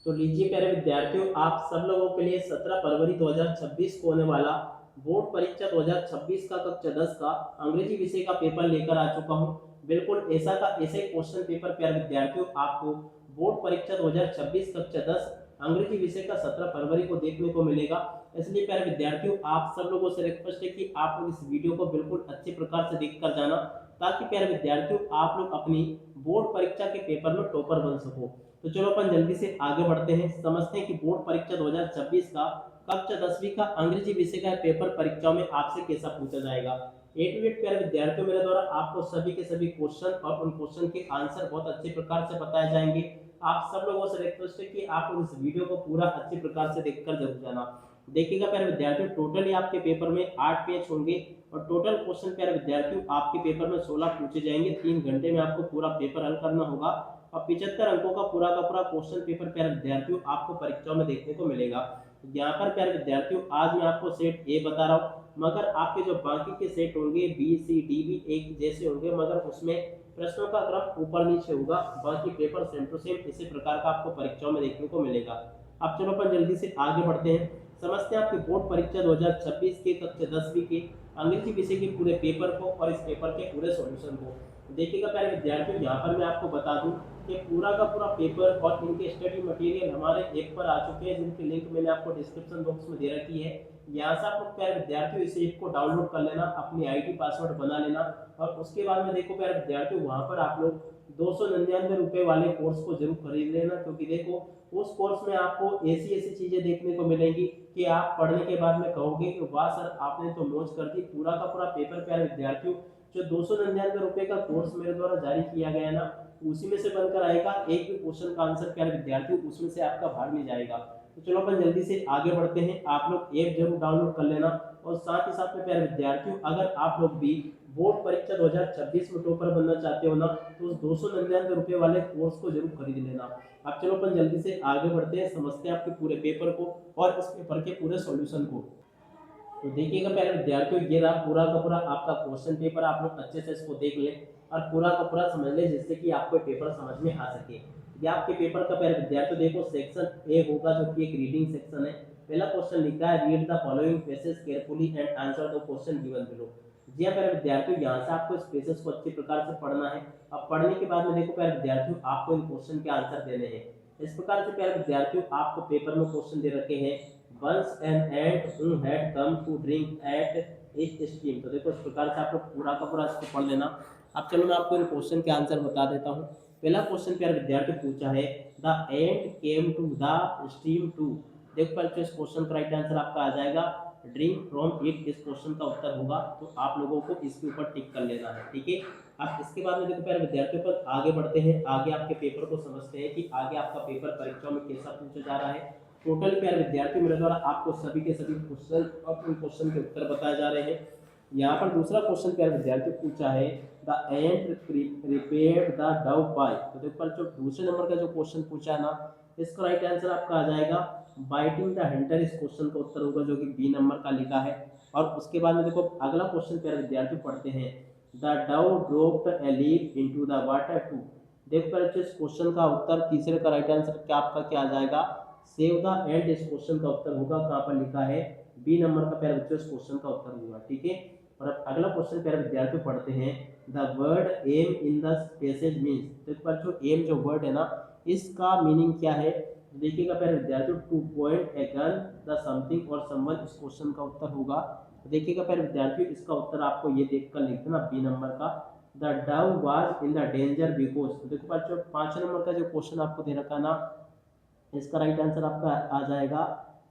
तो लीजिए प्यारे विद्यार्थियों, आप सब लोगों के लिए 17 फरवरी 2026 को होने वाला बोर्ड परीक्षा 2026 का कक्षा 10 का अंग्रेजी विषय का पेपर लेकर आ चुका हूं। बिल्कुल ऐसे क्वेश्चन पेपर प्यारे विद्यार्थियों आपको बोर्ड परीक्षा 2026 कक्षा 10 अंग्रेजी विषय का 17 फरवरी को देखने को मिलेगा। इसलिए प्यारे विद्यार्थियों, आप सब लोगों से रिक्वेस्ट है कि आप लोग इस वीडियो को बिल्कुल अच्छे प्रकार से देख कर जाना, ताकि प्यारे विद्यार्थियों आप लोग अपनी बोर्ड परीक्षा के पेपर में टॉपर बन सको। तो चलो अपन जल्दी से आगे बढ़ते हैं, समझते हैं कि बोर्ड परीक्षा 2026 का कक्षा 10वीं का अंग्रेजी विषय का पेपर परीक्षाओं में आपसे कैसा पूछा जाएगा। ए टू जेड प्यारे विद्यार्थियों, मेरे द्वारा आपको सभी के सभी क्वेश्चन और उन क्वेश्चन के आंसर बहुत अच्छे प्रकार से बताए जाएंगे। आप सब लोगों से रिक्वेस्ट है कि आप लोग इस वीडियो को पूरा अच्छे प्रकार से देखकर जरूर जाना। देखिएगा प्यारे विद्यार्थियों, टोटली आपके पेपर में 8 पेज होंगे और टोटल क्वेश्चन प्यारे विद्यार्थियों आपके पेपर में 16 पूछे जाएंगे। 3 घंटे में आपको पूरा पेपर हल करना होगा और 75 अंकों का पूरा क्वेश्चन पेपर प्यारे विद्यार्थियों आपको परीक्षाओं में देखने को मिलेगा। यहाँ पर प्यारे विद्यार्थियों आज मैं आपको सेट ए बता रहा हूँ, मगर आपके जो बाकी के सेट होंगे बी सी डी भी एक जैसे होंगे, मगर उसमें प्रश्नों का क्रम ऊपर नीचे होगा। बाकी पेपर सेम टू सेम इसी प्रकार का आपको परीक्षाओं में देखने को मिलेगा। अब चलो अपन जल्दी से आगे बढ़ते हैं, समझते हैं आपकी बोर्ड परीक्षा 2026 के कक्षा 10वीं के अंग्रेजी विषय के पूरे पेपर को और इस पेपर के पूरे सॉल्यूशन को। देखिएगा प्यारे विद्यार्थियों, यहाँ पर मैं आपको बता दूं कि पूरा का पूरा पेपर और इनके स्टडी मटेरियल हमारे ऐप पर आ चुके हैं, जिनकी लिंक मैंने आपको डिस्क्रिप्शन बॉक्स में दे रखी है। यहाँ से आप लोग प्यारे विद्यार्थियों इस ऐप को डाउनलोड कर लेना, अपनी आईडी पासवर्ड बना लेना और उसके बाद में देखो प्यारे विद्यार्थियों, वहां पर आप लोग 299 वाले कोर्स को जरूर खरीद लेना, क्योंकि देखो उस कोर्स में आपको ऐसी ऐसी चीजें देखने को मिलेंगी कि आप पढ़ने के बाद में कहोगे कि वाह सर, आपने तो मौज कर दी। पूरा का पूरा पेपर प्यारे विद्यार्थियों, जो 299 का कोर्स मेरे द्वारा जारी किया गया ना, उसी में से बनकर आएगा। एक भी क्वेश्चन का आंसर प्यारे विद्यार्थियों उसमें से आपका बाहर नहीं जाएगा। तो चलो अपन जल्दी से आगे बढ़ते हैं, आप लोग ऐप जरूर डाउनलोड कर लेना। और साथ ही साथ में प्यारे विद्यार्थियों, अगर आप लोग भी बोर्ड परीक्षा 2026 में टॉपर बनना चाहते हो ना, तो उस 299 वाले कोर्स को जरूर खरीद लेना। अब चलो अपन जल्दी से आगे बढ़ते हैं, समझते हैं आपके पूरे पेपर को और इस पेपर के पूरे सॉल्यूशन को। तो देखिएगा प्यारे विद्यार्थियों, ये रहा पूरा का पूरा आपका क्वेश्चन पेपर। आप लोग अच्छे से इसको देख लें और पूरा का पूरा समझ लें, जिससे कि आपको पेपर समझ में आ सके। ये आपके पेपर का प्यारे विद्यार्थियों देखो, सेक्शन ए होगा जो कि एक रीडिंग सेक्शन है। पहला क्वेश्चन लिखा है, read the following passage carefully and answer the question given below. जी हाँ प्यारे विद्यार्थियों, यहाँ से आपको इस पैसेज को अच्छी प्रकार से पढ़ना है। अब पढ़ने के बाद में देखो प्यारे विद्यार्थियों, आपको इन क्वेश्चन के आंसर देने हैं। इस प्रकार से प्यारे विद्यार्थियों आपको पेपर में क्वेश्चन दे रखे हैं, once an ant who had come to drink at a stream। तो देखो इस प्रकार से आप लोग पूरा का पूरा इसको पढ़ लेना। अब चलो मैं आपको इन क्वेश्चन के आंसर बता देता हूँ। पहला क्वेश्चन प्यारे विद्यार्थी पूछा है, the ant came to the stream too. देखो पहले इस क्वेश्चन का राइट आंसर आपका आ जाएगा ड्रिंक फ्रॉम इट। इस क्वेश्चन का उत्तर होगा, तो आप लोगों को इसके ऊपर टिक कर लेना है, ठीक है। अब इसके बाद में देखो प्यारे विद्यार्थियों पर आगे बढ़ते हैं, आगे आपके पेपर को समझते हैं कि आगे आपका पेपर परीक्षाओं में कैसा पूछा जा रहा है। टोटल प्यारे विद्यार्थी, मेरे द्वारा आपको सभी के सभी क्वेश्चन और उन क्वेश्चन के उत्तर बताए जा रहे हैं। यहाँ पर दूसरा क्वेश्चन प्यारे विद्यार्थी पूछा है, the ant repaired the dove by. तो देखो जो दूसरे नंबर का जो क्वेश्चन पूछा है ना, इसका राइट आंसर आपका आ जाएगा बाइटिंग द हंटर। इस क्वेश्चन का उत्तर होगा जो कि बी नंबर का लिखा है। और उसके बाद में देखो अगला क्वेश्चन प्यारे विद्यार्थी पढ़ते हैं, the dove dropped a leaf into the water too. देखो इस क्वेश्चन का उत्तर तीसरे का राइट आंसर क्या आपका क्या आ जाएगा, सेव द एंड। इस क्वेश्चन का उत्तर होगा, कहाँ पर लिखा है, बी नंबर का प्यारे बच्चों इस क्वेश्चन का उत्तर होगा, ठीक है। और अब अगला क्वेश्चन प्यारे विद्यार्थी पढ़ते हैं, the word aim in the passage means. तो इस पर जो एम जो वर्ड है ना, इसका मीनिंग क्या है। देखिएगा प्यारे विद्यार्थी, two point a gun the something और समवन। इस क्वेश्चन का उत्तर होगा, देखिएगा प्यारे विद्यार्थी इसका उत्तर आपको ये देखकर लिख देना, बी नंबर का, the Dove was in the danger because. तो देखो बच्चों 5 नंबर का जो क्वेश्चन आपको दे रखा ना, इसका राइट आंसर आपका आ जाएगा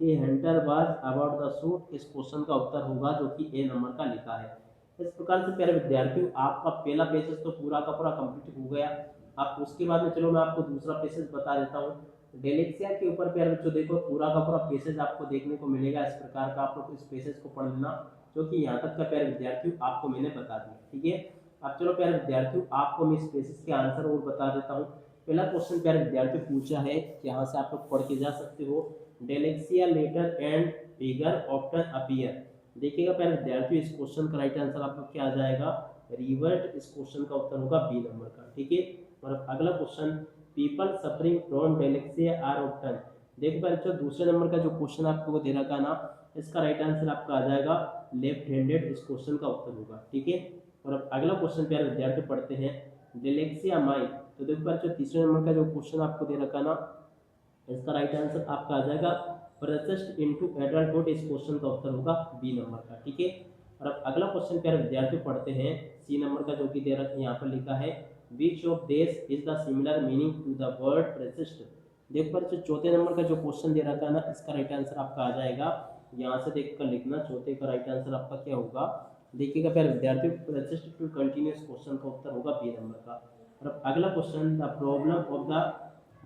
ए Hunter was about the shoot. इस क्वेश्चन का उत्तर होगा जो कि ए नंबर का लिखा है। इस प्रकार से प्यारे विद्यार्थियों आपका पहला पेसेज तो पूरा का पूरा कंप्लीट हो गया। अब उसके बाद में चलो मैं आपको दूसरा पेसेज बता देता हूँ। डेलेक्सिया के ऊपर प्यारे बच्चों देखो पूरा का पूरा पेसेज आपको देखने को मिलेगा। इस प्रकार का आप लोग इस पेसेज को पढ़ लेना, जो कि यहाँ तक का प्यारे विद्यार्थियों आपको मैंने बता दिया, ठीक है। अब चलो प्यारे विद्यार्थियों आपको मैं इस पेसेज के आंसर और बता देता हूँ। पहला क्वेश्चन प्यारे विद्यार्थी पूछा है, यहाँ से आप लोग पढ़ के जा सकते हो, dyslexia letter and figure often appear. देखिएगा प्यारे विद्यार्थी इस क्वेश्चन का राइट आंसर आपका क्या आ जाएगा, रिवर्ट। इस क्वेश्चन का उत्तर होगा बी नंबर का, ठीक है। और अगला question, people suffering from dyslexia are often. देखो पहले जो दूसरे नंबर का जो क्वेश्चन आपको दे रखा ना, इसका राइट आंसर आपका आ जाएगा लेफ्ट हैंडेड, इस क्वेश्चन का उत्तर होगा। ठीक है, और अब अगला क्वेश्चन प्यारे विद्यार्थी पढ़ते हैं, डेलेक्सिया माइट। तो देखो पहले जो तीसरे नंबर का जो क्वेश्चन आपको दे रखा ना, इसका राइट आंसर आपका आ जाएगा परसिस्ट इनटू एडल्टहुड, इस क्वेश्चन का उत्तर होगा बी नंबर का। ठीक है, और अब अगला क्वेश्चन प्यारे विद्यार्थी पढ़ते हैं सी नंबर का, जो कि दे रखा यहाँ पर लिखा है which of this is the similar meaning to the word persist. देख पर जो चौथे नंबर का जो क्वेश्चन दे रखा है ना, इसका राइट आंसर आपका आ जाएगा, यहाँ से देख कर लिखना, चौथे का राइट आंसर आपका क्या होगा, देखिएगा प्यारे विद्यार्थी परसिस्ट टू कंटिन्यूअस, क्वेश्चन का उत्तर होगा बी नंबर का। और अब अगला question, the problem of the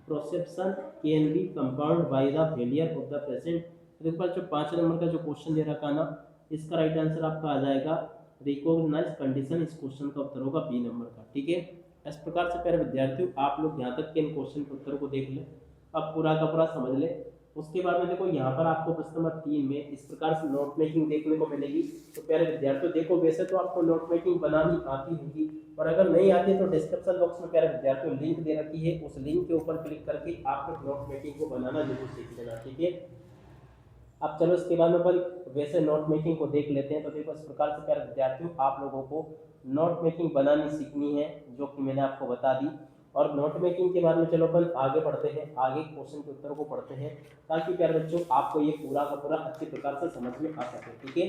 perception can be compound by the failure of the present. देखो पर जो 5 नंबर का जो क्वेश्चन दे रखा ना, इसका राइट आंसर आपका आ जाएगा रिकॉग्नाइज कंडीशन, इस क्वेश्चन का उत्तर होगा बी नंबर का। ठीक है, इस प्रकार से प्यारे विद्यार्थियों आप लोग यहाँ तक के इन क्वेश्चन के उत्तर को देख लें, अब पूरा का पूरा समझ ले। उसके बाद में देखो यहाँ पर आपको प्रश्न नंबर 3 में इस प्रकार से नोट मेकिंग देखने को मिलेगी। तो प्यारे विद्यार्थियों देखो, वैसे तो आपको नोट मेकिंग बनानी आती होगी, और अगर नहीं आती तो डिस्क्रिप्शन बॉक्स में प्यारे विद्यार्थियों लिंक दे रखी है, उस लिंक के ऊपर क्लिक करके आप लोग नोट मेकिंग को बनाना जरूर सीख लेना। ठीक है, अब चलो इसके बाद में अपन वैसे नोट मेकिंग को देख लेते हैं। तो देखो इस प्रकार से प्यारे विद्यार्थियों आप लोगों को नोट मेकिंग बनानी सीखनी है, जो कि मैंने आपको बता दी। और नोट मेकिंग के बाद में चलो अपन आगे बढ़ते हैं, आगे क्वेश्चन के उत्तर को पढ़ते हैं, ताकि प्यारे बच्चों आपको ये पूरा का पूरा अच्छे प्रकार से समझ में आ सके। ठीक है,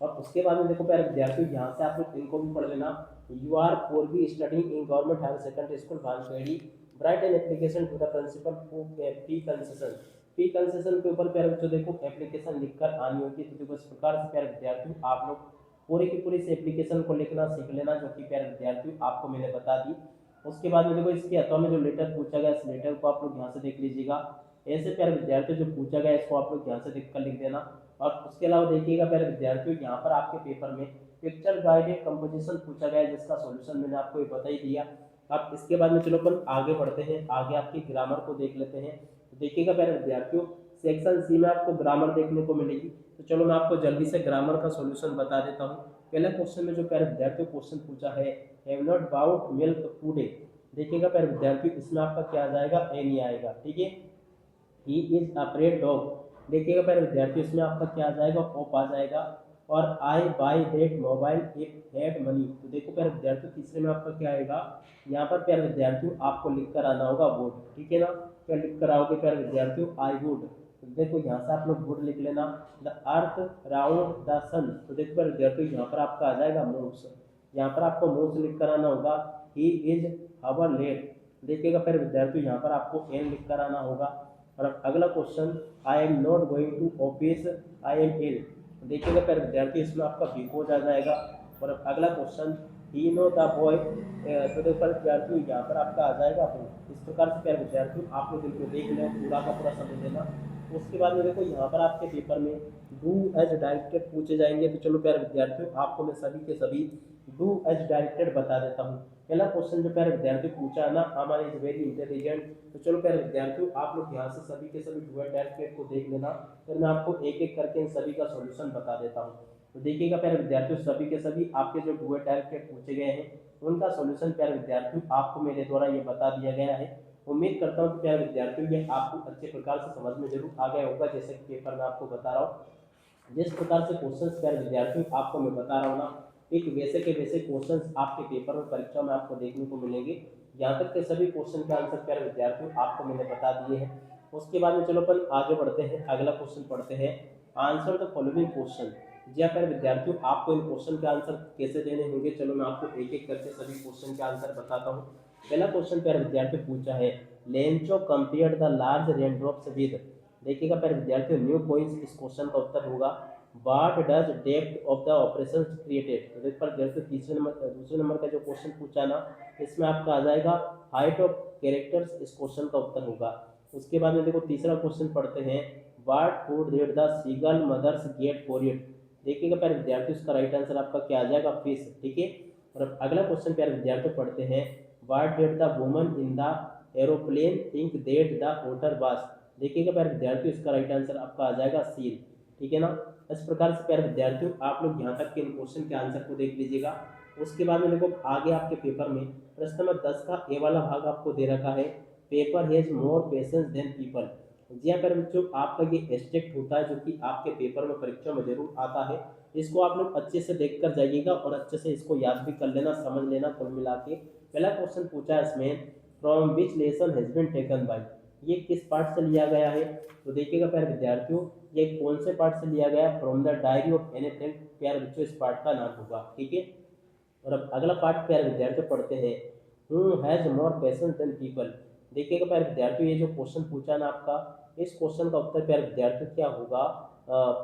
और उसके बाद में देखो प्यारे विद्यार्थियों यहाँ से आप लोग इनको भी पढ़ लेना। You are for be studying in government higher secondary school Bhankhedi, write an application to the principal for fee concession. Fee concession के ऊपर प्यारे बच्चों देखो एप्लीकेशन लिखकर आनी होगी। तो देखो इस प्रकार से प्यारे विद्यार्थियों आप लोग पूरी की पूरी इस एप्लीकेशन को लिखना सीख लेना, जो कि प्यारे विद्यार्थियों आपको मैंने बता दी। उसके बाद में देखो इसके अथवा में जो लेटर पूछा गया, इस लेटर को आप लोग यहाँ से देख लीजिएगा। ऐसे प्यारे विद्यार्थियों जो पूछा गया इसको आप लोग यहाँ से देख कर लिख देना। और उसके अलावा देखिएगा प्यारे विद्यार्थियों यहाँ पर आपके पेपर में पिक्चर गाइडेड कंपोजिशन पूछा गया है, जिसका सॉल्यूशन मैंने आपको ये बता ही दिया। अब इसके बाद में चलो अपन आगे बढ़ते हैं, आगे आपकी ग्रामर को देख लेते हैं। तो देखिएगा प्यारे विद्यार्थियों सेक्शन सी में आपको ग्रामर देखने को मिलेगी। तो चलो मैं आपको जल्दी से ग्रामर का सॉल्यूशन बता देता हूँ। पहला क्वेश्चन में जो प्यारे विद्यार्थियों क्वेश्चन पूछा है, have not bought milk today. देखिएगा प्यारे विद्यार्थियों इसमें आपका क्या आ जाएगा, ए नहीं आएगा। ठीक है, ही इज अफ्रेड डॉग। देखिएगा प्यारे विद्यार्थियों इसमें आपका क्या आ जाएगा, ऑफ आ जाएगा। और I buy that mobile if had money. तो देखो प्यारे विद्यार्थियों तीसरे में आपका क्या आएगा, यहाँ पर प्यारे विद्यार्थियों आपको लिख कर आना होगा वुड। ठीक है ना, क्या लिख कर आओगे प्यारे विद्यार्थियों, आई वुड। तो देखो यहाँ से आप लोग वुड लिख लेना। द अर्थ राउंड द सन। तो देखो प्यारे विद्यार्थियों यहाँ पर आपका आ जाएगा मूव्स, यहाँ पर आपको मूव्स लिख कर आना होगा। He is hour late. देखिएगा प्यारे विद्यार्थियों यहाँ पर आपको एन लिख कर आना होगा। और अब अगला question, I am not going to office, I am ill. देखिएगा प्यारे विद्यार्थी इसमें आपका बिकॉज आ जाएगा। और अब अगला question, he know the boy. तो देखो प्यारे विद्यार्थियों यहाँ पर आपका आ जाएगा हूँ। इस प्रकार से प्यारे विद्यार्थियों आप लोग इनको देख लें, पूरा का पूरा समझ लेना। उसके बाद में देखो यहाँ पर आपके पेपर में डू एज डायरेक्टेड पूछे जाएंगे। तो चलो प्यारे विद्यार्थियों आपको मैं सभी के सभी डू एज डायरेक्टेड बता देता हूँ। पहला क्वेश्चन जो प्यारे विद्यार्थी पूछा है ना, अमन इज वेरी इंटेलिजेंट। तो चलो प्यारे विद्यार्थियों आप लोग यहाँ से सभी के सभी डू एज डायरेक्टेड को देख लेना, फिर मैं आपको एक एक करके इन सभी का सॉल्यूशन बता देता हूँ। तो देखिएगा प्यारे विद्यार्थियों सभी के सभी आपके जो डू एज डायरेक्टेड पूछे गए हैं, उनका सॉल्यूशन प्यारे विद्यार्थियों आपको मेरे द्वारा ये बता दिया गया है। उम्मीद करता हूँ कि प्यारे विद्यार्थियों ये आपको अच्छे प्रकार से समझ में जरूर आ गया होगा, जैसे कि पेपर में आपको बता रहा हूँ। जिस प्रकार से क्वेश्चंस प्यारे विद्यार्थियों आपको मैं बता रहा हूँ ना, एक वैसे के वैसे क्वेश्चंस आपके पेपर में परीक्षा में आपको देखने को मिलेंगे। यहाँ तक के सभी क्वेश्चन के आंसर प्यारे विद्यार्थियों आपको मैंने बता दिए हैं। उसके बाद में चलो अपन आगे बढ़ते हैं, अगला क्वेश्चन पढ़ते हैं, आंसर द फॉलोइंग क्वेश्चन। जी हाँ प्यारे विद्यार्थियों आपको इन क्वेश्चन के आंसर कैसे देने होंगे, चलो मैं आपको एक एक करके सभी क्वेश्चन के आंसर बताता हूँ। पहला क्वेश्चन प्यारे विद्यार्थी पूछा है, Lencho compare the large raindrops with. देखिएगा प्यारे विद्यार्थियों न्यू पॉइंट्स, इस क्वेश्चन का उत्तर होगा what does depth of the operation created. तो देख पर जैसे दूसरे नंबर का जो क्वेश्चन पूछा ना, इसमें आपका आ जाएगा हाइट ऑफ कैरेक्टर्स, इस क्वेश्चन का उत्तर होगा। उसके बाद में देखो तीसरा क्वेश्चन पढ़ते हैं, what food did the seagull mothers get for it. देखिएगा प्यारे विद्यार्थियों इसका राइट आंसर आपका क्या आ जाएगा, फिश। ठीक है, और अगला क्वेश्चन प्यारे विद्यार्थी पढ़ते हैं, what did the woman in the aeroplane think that the water was. देखिएगा प्यारे विद्यार्थियों इसका राइट आंसर आपका आ जाएगा सील। ठीक है ना, इस प्रकार से प्यारे विद्यार्थियों आप लोग यहाँ तक के इन क्वेश्चन के आंसर को देख लीजिएगा। उसके बाद में देखो आगे आपके पेपर में प्रश्न नंबर 10 का ए वाला भाग आपको दे रखा है, paper has more patience than people. जी हाँ प्यारे बच्चों, आपका ये स्ट्रिक्ट होता है जो कि आपके पेपर में परीक्षा में जरूर आता है। इसको आप लोग अच्छे से देख कर जाइएगा और अच्छे से इसको याद भी कर लेना, समझ लेना। कुल मिला के पहला क्वेश्चन पूछा है इसमें, from which lesson has been taken by, ये किस पार्ट से लिया गया है। तो देखिएगा प्यारे विद्यार्थियों, ये कौन से पार्ट से लिया गया, from the diary of anything. प्यारे बच्चों इस पार्ट का नाम होगा, ठीक है। और अब अगला पार्ट प्यारे विद्यार्थियों पढ़ते हैं, who has more patience than people. देखिएगा प्यारे विद्यार्थियों, ये जो क्वेश्चन पूछा ना आपका, इस क्वेश्चन का उत्तर प्यारे विद्यार्थियों क्या होगा,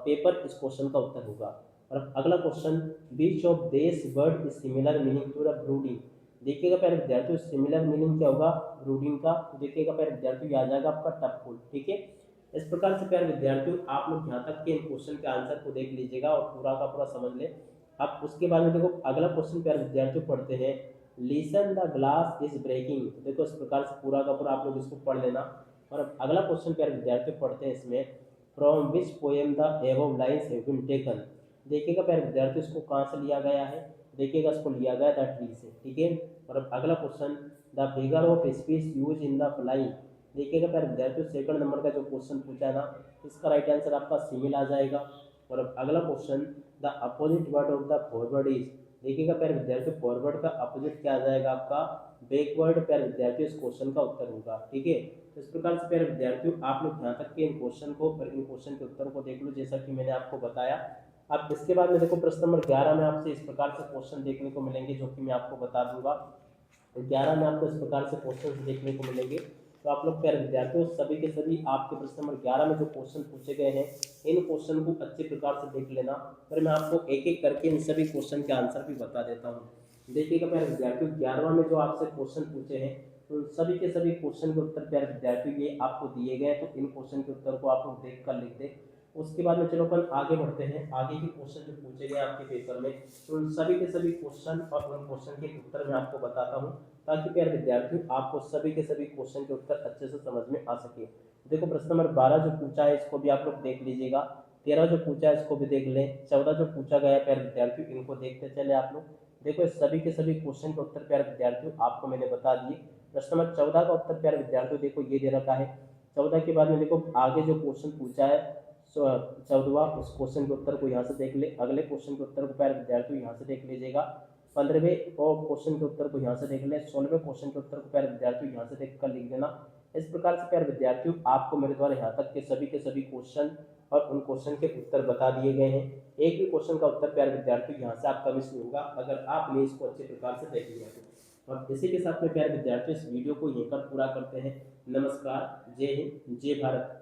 पेपर इस क्वेश्चन का उत्तर होगा। और अब अगला question, which of this word is similar meaning to the brooding. देखिएगा प्यारे विद्यार्थियों, सिमिलर मीनिंग क्या होगा ब्रूडिंग का, तो देखिएगा प्यारे विद्यार्थियों ये आ जाएगा आपका टपफुल, ठीक है। इस प्रकार से प्यारे विद्यार्थियों आप लोग यहाँ तक के इन क्वेश्चन के आंसर को देख लीजिएगा और पूरा का पूरा समझ ले। अब उसके बाद में देखो अगला क्वेश्चन प्यारे विद्यार्थियों पढ़ते हैं, listen the glass is breaking. तो देखो इस प्रकार से पूरा का पूरा आप लोग इसको पढ़ लेना। और अब अगला क्वेश्चन प्यारे विद्यार्थियों पढ़ते हैं इसमें, from which poem the above lines have been taken. देखिएगा प्यारे विद्यार्थियों इसको कहाँ से लिया गया है, देखिएगा इसको लिया गया द ट्री से, ठीक है। और अब अगला question, the figure of speech use in the flying. देखिएगा प्यारे विद्यार्थियों सेकंड नंबर का जो क्वेश्चन पूछा है ना, इसका राइट आंसर आपका सिमिल आ जाएगा। और अब अगला question, the opposite word of the forward is. देखिएगा प्यारे विद्यार्थियों फॉरवर्ड का अपोजिट क्या आ जाएगा आपका, बैकवर्ड। प्यारे विद्यार्थियों इस क्वेश्चन का उत्तर होगा, ठीक है। तो इस प्रकार से प्यारे विद्यार्थियों आप लोग यहाँ तक के इन क्वेश्चन को और इन क्वेश्चन के उत्तर को देख लो जैसा कि मैंने आपको बताया। अब इसके बाद में देखो प्रश्न नंबर 11 में आपसे इस प्रकार से क्वेश्चन देखने को मिलेंगे जो कि मैं आपको बता दूंगा। 11 में आपको इस प्रकार से क्वेश्चन देखने को मिलेंगे। तो आप लोग प्यारे विद्यार्थियों सभी के सभी आपके प्रश्न नंबर 11 में जो क्वेश्चन पूछे गए हैं, इन क्वेश्चन को अच्छे प्रकार से देख लेना। फिर मैं आपको एक एक करके इन सभी क्वेश्चन के आंसर भी बता देता हूँ। देखिएगा प्यारे विद्यार्थियों 11वां में जो आपसे क्वेश्चन पूछे हैं, तो सभी के सभी क्वेश्चन के उत्तर प्यारे विद्यार्थियों ये आपको दिए गए, तो इन क्वेश्चन के उत्तर को आप लोग देख कर लिख दें। उसके बाद में चलो अपन आगे बढ़ते हैं, आगे के क्वेश्चन जो पूछे गए आपके पेपर में, तो उन सभी के सभी क्वेश्चन और उन क्वेश्चन के उत्तर मैं आपको बताता हूँ, ताकि प्यारे विद्यार्थियों आपको सभी के सभी क्वेश्चन के उत्तर अच्छे से समझ में आ सके। देखो प्रश्न नंबर 12 जो पूछा है इसको भी आप लोग देख लीजिएगा, 13 जो पूछा है इसको भी देख लें, 14 जो पूछा गया है प्यारे विद्यार्थियों इनको देखते चले आप लोग। देखो इस सभी के सभी क्वेश्चन के उत्तर प्यारे विद्यार्थियों आपको मैंने बता दिए। प्रश्न नंबर 14 का उत्तर प्यारे विद्यार्थियों देखो ये दे रखा है। 14 के बाद में देखो आगे जो क्वेश्चन पूछा है 14वां, उस क्वेश्चन के उत्तर को यहाँ से देख ले। अगले क्वेश्चन के उत्तर को प्यारे विद्यार्थियों यहाँ से देख लीजिएगा। 15वें और क्वेश्चन के उत्तर को यहाँ से देख ले। 16वें क्वेश्चन के उत्तर को प्यारे विद्यार्थियों यहाँ से देख कर लिख देना। इस प्रकार से प्यारे विद्यार्थियों आपको मेरे द्वारा यहाँ तक के सभी क्वेश्चन और उन क्वेश्चन के उत्तर बता दिए गए हैं। एक भी क्वेश्चन का उत्तर प्यारे विद्यार्थियों यहाँ से आपका मिस नहीं होगा अगर आपने इसको अच्छे प्रकार से देख लिया तो। और इसी के साथ में प्यारे विद्यार्थियों इस वीडियो को यहीं पर पूरा करते हैं। नमस्कार, जय हिंद, जय भारत।